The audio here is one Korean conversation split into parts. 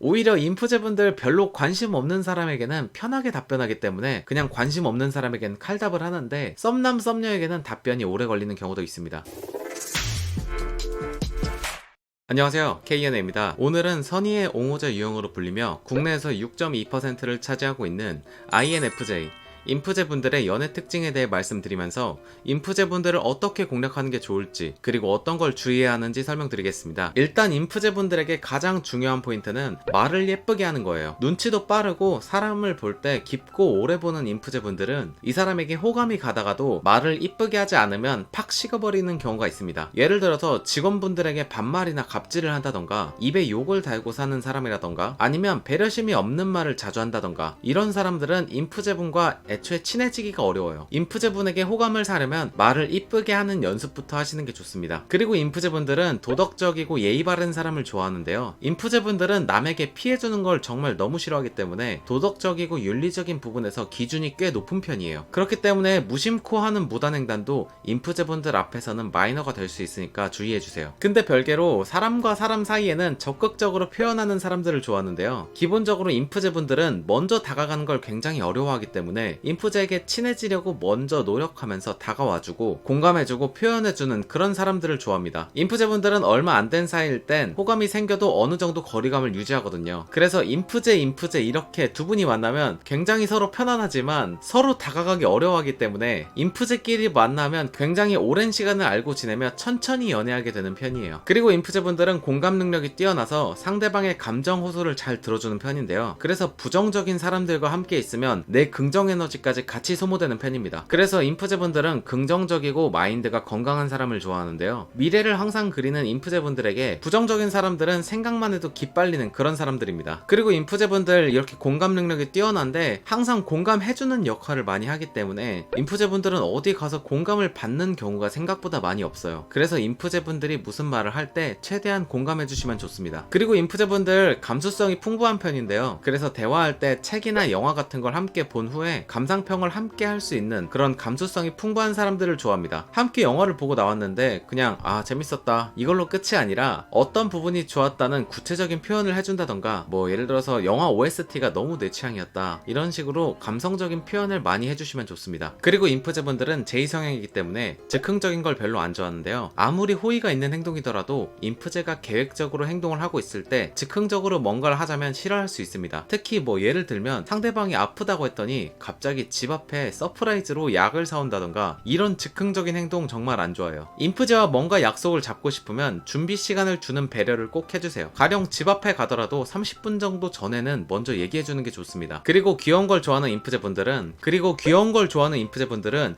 오히려 인프제분들 별로 관심 없는 사람에게는 편하게 답변하기 때문에 그냥 관심 없는 사람에게는 칼답을 하는데, 썸남 썸녀에게는 답변이 오래 걸리는 경우도 있습니다. 안녕하세요, KNA입니다. 오늘은 선의의 옹호자 유형으로 불리며 국내에서 6.2%를 차지하고 있는 INFJ 인프제분들의 연애 특징에 대해 말씀드리면서 인프제분들을 어떻게 공략하는 게 좋을지, 그리고 어떤 걸 주의해야 하는지 설명드리겠습니다. 일단 인프제분들에게 가장 중요한 포인트는 말을 예쁘게 하는 거예요. 눈치도 빠르고 사람을 볼 때 깊고 오래 보는 인프제분들은 이 사람에게 호감이 가다가도 말을 이쁘게 하지 않으면 팍 식어버리는 경우가 있습니다. 예를 들어서 직원분들에게 반말이나 갑질을 한다던가, 입에 욕을 달고 사는 사람이라던가, 아니면 배려심이 없는 말을 자주 한다던가, 이런 사람들은 인프제분과 애초에 친해지기가 어려워요. 인프제분에게 호감을 사려면 말을 이쁘게 하는 연습부터 하시는 게 좋습니다. 그리고 인프제분들은 도덕적이고 예의 바른 사람을 좋아하는데요, 인프제분들은 남에게 피해주는 걸 정말 너무 싫어하기 때문에 도덕적이고 윤리적인 부분에서 기준이 꽤 높은 편이에요. 그렇기 때문에 무심코 하는 무단횡단도 인프제분들 앞에서는 마이너가 될 수 있으니까 주의해주세요. 근데 별개로 사람과 사람 사이에는 적극적으로 표현하는 사람들을 좋아하는데요, 기본적으로 인프제분들은 먼저 다가가는 걸 굉장히 어려워하기 때문에 인프제에게 친해지려고 먼저 노력하면서 다가와주고 공감해주고 표현해주는 그런 사람들을 좋아합니다. 인프제분들은 얼마 안 된 사이일 땐 호감이 생겨도 어느 정도 거리감을 유지하거든요. 그래서 인프제 이렇게 두 분이 만나면 굉장히 서로 편안하지만 서로 다가가기 어려워하기 때문에 인프제끼리 만나면 굉장히 오랜 시간을 알고 지내며 천천히 연애하게 되는 편이에요. 그리고 인프제분들은 공감 능력이 뛰어나서 상대방의 감정 호소를 잘 들어주는 편인데요, 그래서 부정적인 사람들과 함께 있으면 내 긍정 에너지까지 같이 소모되는 편입니다. 그래서 인프제분들은 긍정적이고 마인드가 건강한 사람을 좋아하는데요, 미래를 항상 그리는 인프제분들에게 부정적인 사람들은 생각만 해도 기빨리는 그런 사람들입니다. 그리고 인프제분들 이렇게 공감 능력이 뛰어난데 항상 공감해주는 역할을 많이 하기 때문에 인프제분들은 어디 가서 공감을 받는 경우가 생각보다 많이 없어요. 그래서 인프제분들이 무슨 말을 할 때 최대한 공감해주시면 좋습니다. 그리고 인프제분들 감수성이 풍부한 편인데요, 그래서 대화할 때 책이나 영화 같은 걸 함께 본 후에 감상평을 함께 할 수 있는 그런 감수성이 풍부한 사람들을 좋아합니다. 함께 영화를 보고 나왔는데 그냥 재밌었다 이걸로 끝이 아니라 어떤 부분이 좋았다는 구체적인 표현을 해준다던가, 뭐 예를 들어서 영화 OST가 너무 내 취향이었다 이런 식으로 감성적인 표현을 많이 해주시면 좋습니다. 그리고 인프제분들은 제2성향이기 때문에 즉흥적인 걸 별로 안 좋아하는데요, 아무리 호의가 있는 행동이더라도 인프제가 계획적으로 행동을 하고 있을 때 즉흥적으로 뭔가를 하자면 싫어할 수 있습니다. 특히 뭐 예를 들면 상대방이 아프다고 했더니 갑자기 집 앞에 서프라이즈로 약을 사온다던가, 이런 즉흥적인 행동 정말 안 좋아요. 인프제와 뭔가 약속을 잡고 싶으면 준비 시간을 주는 배려를 꼭 해주세요. 가령 집 앞에 가더라도 30분 정도 전에는 먼저 얘기해주는 게 좋습니다. 그리고 귀여운 걸 좋아하는 인프제분들은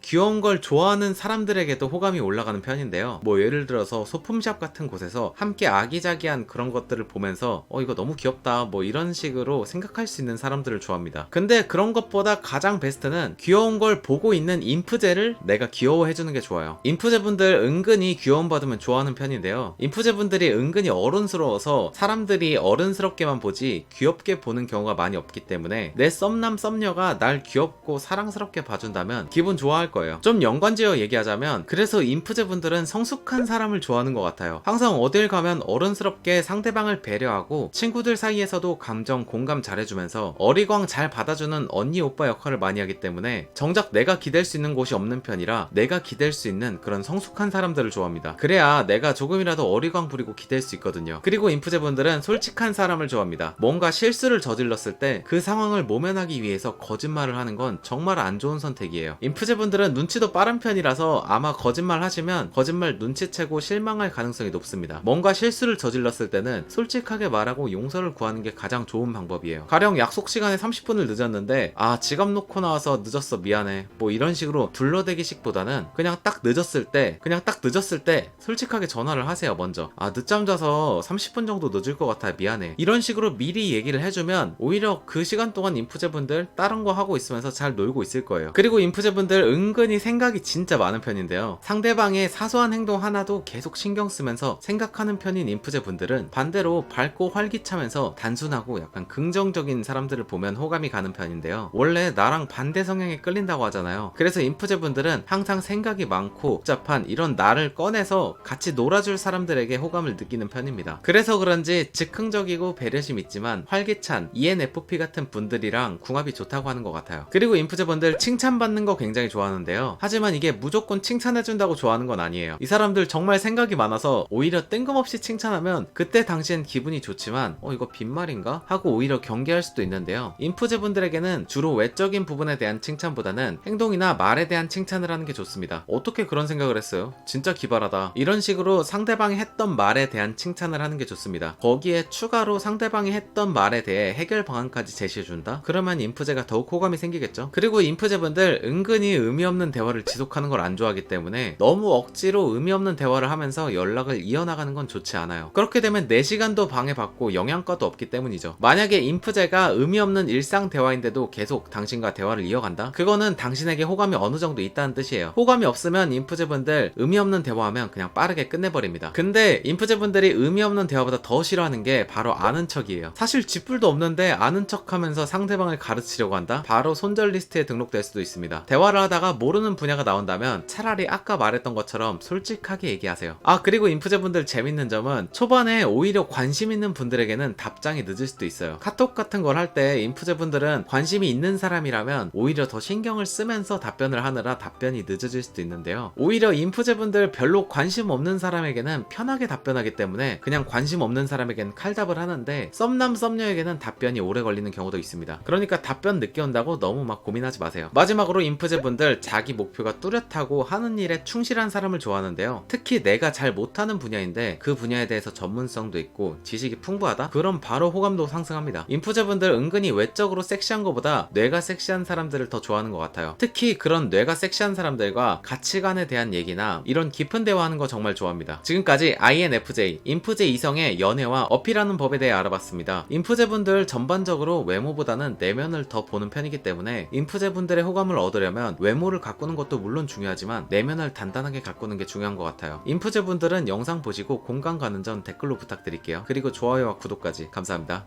귀여운 걸 좋아하는 사람들에게도 호감이 올라가는 편인데요, 뭐 예를 들어서 소품샵 같은 곳에서 함께 아기자기한 그런 것들을 보면서 이거 너무 귀엽다 뭐 이런 식으로 생각할 수 있는 사람들을 좋아합니다. 근데 그런 것보다 가장 베스트는 귀여운 걸 보고 있는 인프제를 내가 귀여워해주는 게 좋아요. 인프제분들 은근히 귀여움 받으면 좋아하는 편인데요, 인프제분들이 은근히 어른스러워서 사람들이 어른스럽게만 보지 귀엽게 보는 경우가 많이 없기 때문에 내 썸남 썸녀가 날 귀엽고 사랑스럽게 봐준다면 기분 좋아할 거예요. 좀 연관지어 얘기하자면, 그래서 인프제분들은 성숙한 사람을 좋아하는 것 같아요. 항상 어딜 가면 어른스럽게 상대방을 배려하고 친구들 사이에서도 감정 공감 잘해주면서 어리광 잘 받아주는 언니 오빠 역할을 많이 하기 때문에 정작 내가 기댈 수 있는 곳이 없는 편이라 내가 기댈 수 있는 그런 성숙한 사람들을 좋아합니다. 그래야 내가 조금이라도 어리광 부리고 기댈 수 있거든요. 그리고 인프제분들은 솔직한 사람을 좋아합니다. 뭔가 실수를 저질렀을 때 그 상황을 모면하기 위해서 거짓말을 하는 건 정말 안 좋은 선택이에요. 인프제분들은 눈치도 빠른 편이라서 아마 거짓말 하시면 거짓말 눈치채고 실망할 가능성이 높습니다. 뭔가 실수를 저질렀을 때는 솔직하게 말하고 용서를 구하는 게 가장 좋은 방법이에요. 가령 약속 시간에 30분을 늦었는데 지갑 놓고 나와서 늦었어 미안해 뭐 이런 식으로 둘러대기식보다는 그냥 딱 늦었을 때 솔직하게 전화를 하세요. 먼저 늦잠 자서 30분 정도 늦을 것 같아 미안해 이런 식으로 미리 얘기를 해주면 오히려 그 시간 동안 인프제분들 다른 거 하고 있으면서 잘 놀고 있을 거예요. 그리고 인프제분들 은근히 생각이 진짜 많은 편인데요, 상대방의 사소한 행동 하나도 계속 신경 쓰면서 생각하는 편인 인프제분들은 반대로 밝고 활기차면서 단순하고 약간 긍정적인 사람들을 보면 호감이 가는 편인데요, 원래 나랑 반대 성향에 끌린다고 하잖아요. 그래서 인프제분들은 항상 생각이 많고 복잡한 이런 나를 꺼내서 같이 놀아줄 사람들에게 호감을 느끼는 편입니다. 그래서 그런지 즉흥적이고 배려심 있지만 활기찬 ENFP 같은 분들이랑 궁합이 좋다고 하는 것 같아요. 그리고 인프제분들 칭찬받는 거 굉장히 좋아하는데요. 하지만 이게 무조건 칭찬해준다고 좋아하는 건 아니에요. 이 사람들 정말 생각이 많아서 오히려 뜬금없이 칭찬하면 그때 당시엔 기분이 좋지만 이거 빈말인가? 하고 오히려 경계할 수도 있는데요. 인프제분들에게는 주로 외적인 부분에 대한 칭찬보다는 행동이나 말에 대한 칭찬을 하는 게 좋습니다. 어떻게 그런 생각을 했어요? 진짜 기발하다. 이런 식으로 상대방이 했던 말에 대한 칭찬을 하는 게 좋습니다. 거기에 추가로 상대방이 했던 말에 대해 해결 방안까지 제시해준다? 그러면 인프제가 더욱 호감이 생기겠죠. 그리고 인프제분들 은근히 의미 없는 대화를 지속하는 걸 안 좋아하기 때문에 너무 억지로 의미 없는 대화를 하면서 연락을 이어나가는 건 좋지 않아요. 그렇게 되면 내 시간도 방해받고 영양가도 없기 때문이죠. 만약에 인프제가 의미 없는 일상 대화인데도 계속 당신과 대화를 이어간다? 그거는 당신에게 호감이 어느 정도 있다는 뜻이에요. 호감이 없으면 인프제분들 의미 없는 대화하면 그냥 빠르게 끝내버립니다. 근데 인프제분들이 의미 없는 대화보다 더 싫어하는 게 바로 아는 척이에요. 사실 쥐뿔도 없는데 아는 척하면서 상대방을 가르치려고 한다? 바로 손절 리스트에 등록될 수도 있습니다. 대화를 하다가 모르는 분야가 나온다면 차라리 아까 말했던 것처럼 솔직하게 얘기하세요. 그리고 인프제분들 재밌는 점은 초반에 오히려 관심 있는 분들에게는 답장이 늦을 수도 있어요. 카톡 같은 걸 할 때 인프제분들은 관심이 있는 사람이라면 오히려 더 신경을 쓰면서 답변을 하느라 답변이 늦어질 수도 있는데요. 오히려 인프제분들 별로 관심 없는 사람에게는 편하게 답변하기 때문에 그냥 관심 없는 사람에게는 칼답을 하는데 썸남 썸녀에게는 답변이 오래 걸리는 경우도 있습니다. 그러니까 답변 늦게 온다고 너무 막 고민하지 마세요. 마지막으로 인프제분들 자기 목표가 뚜렷하고 하는 일에 충실한 사람을 좋아하는데요. 특히 내가 잘 못하는 분야인데 그 분야에 대해서 전문성도 있고 지식이 풍부하다? 그럼 바로 호감도 상승합니다. 인프제분들 은근히 외적으로 섹시한 것보다 뇌가 섹시한 사람들을 더 좋아하는 것 같아요. 특히 그런 뇌가 섹시한 사람들과 가치관에 대한 얘기나 이런 깊은 대화하는 거 정말 좋아합니다. 지금까지 INFJ, 인프제 이성의 연애와 어필하는 법에 대해 알아봤습니다. 인프제분들 전반적으로 외모보다는 내면을 더 보는 편이기 때문에 인프제분들의 호감을 얻으려면 외모를 가꾸는 것도 물론 중요하지만 내면을 단단하게 가꾸는 게 중요한 것 같아요. 인프제분들은 영상 보시고 공감 가는 점 댓글로 부탁드릴게요. 그리고 좋아요와 구독까지 감사합니다.